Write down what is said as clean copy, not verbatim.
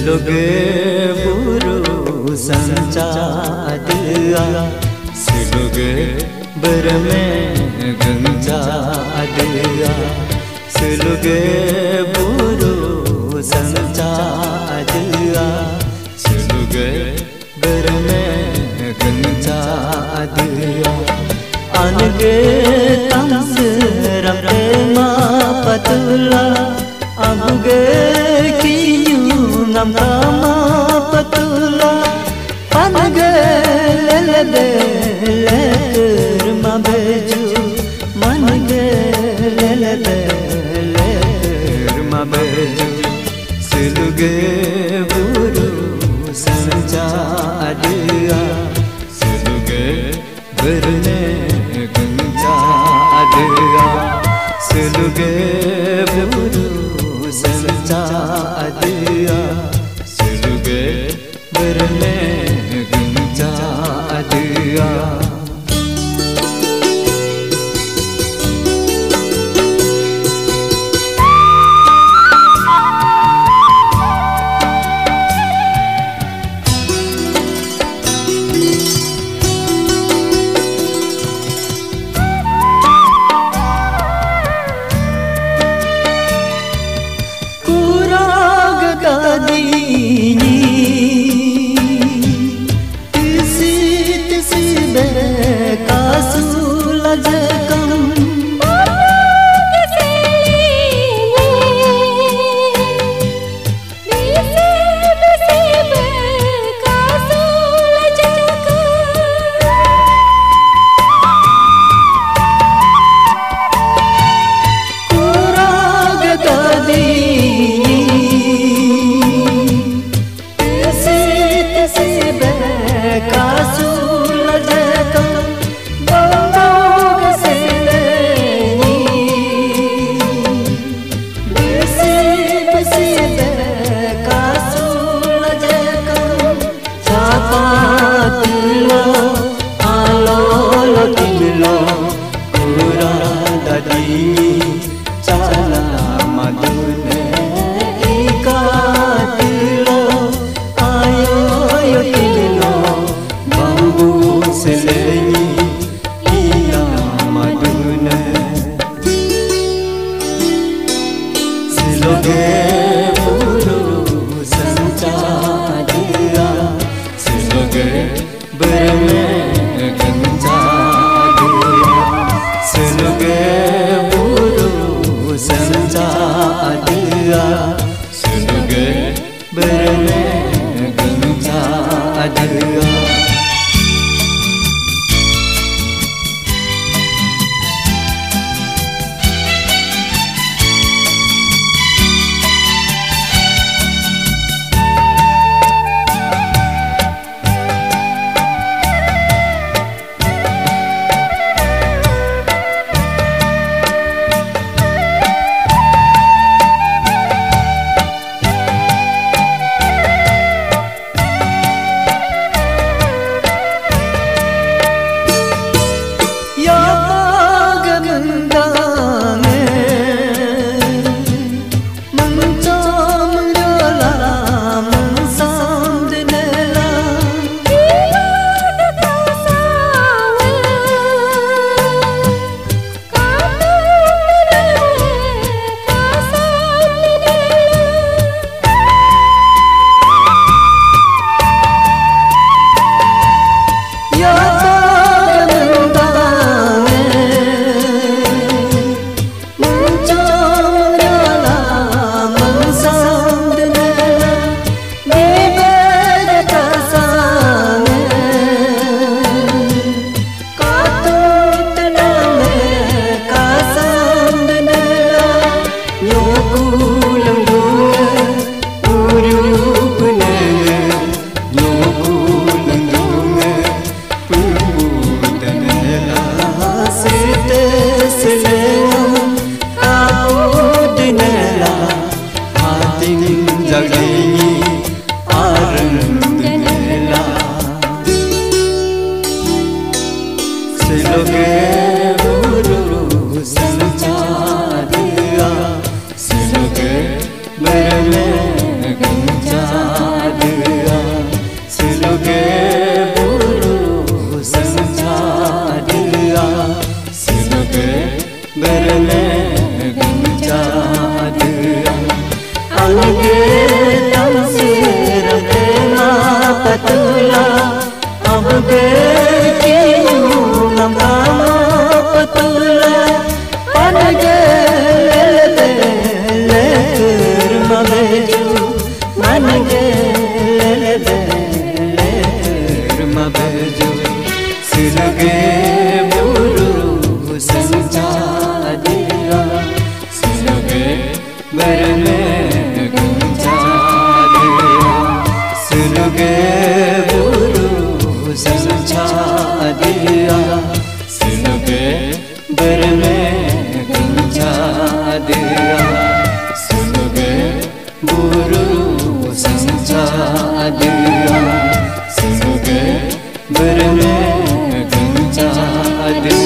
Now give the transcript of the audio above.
सिलोगे बुरु संचादिया सिलोगे बरमे गंजादिया सिलोगे बुरु संचादिया सिलोगे बरमे गंजादिया अनगे तंस रमे मा पतला अबगे कियू नममा पतला अनगे ललदे लेकर मबेजू मनगे ललदे लेकर मबेजू सिलुगे बुरु संचादिया सिलुगे बरने गंजादिया सिलुगे बुरु संचादिया सिलुगे बरने गंजादिया सिलोगे बुरु संचादिया सिलोगे बरमे गंजादिया सिलोगे बुरु संचादिया सिलोगे बरमे गंजादिया सिलोगे बुरु संचादिया सिलोगे बरमे गंजा मबेजू मन गेल मबेजू सुनगे बुरु संचा दिया सुनगे बरमे गंजा दिया सुनगे बुरु संचा दिया सुनगे बरमे गंजा दिया सुनगे बुरु संचा दिया सुनगे बरमे गंजा दिया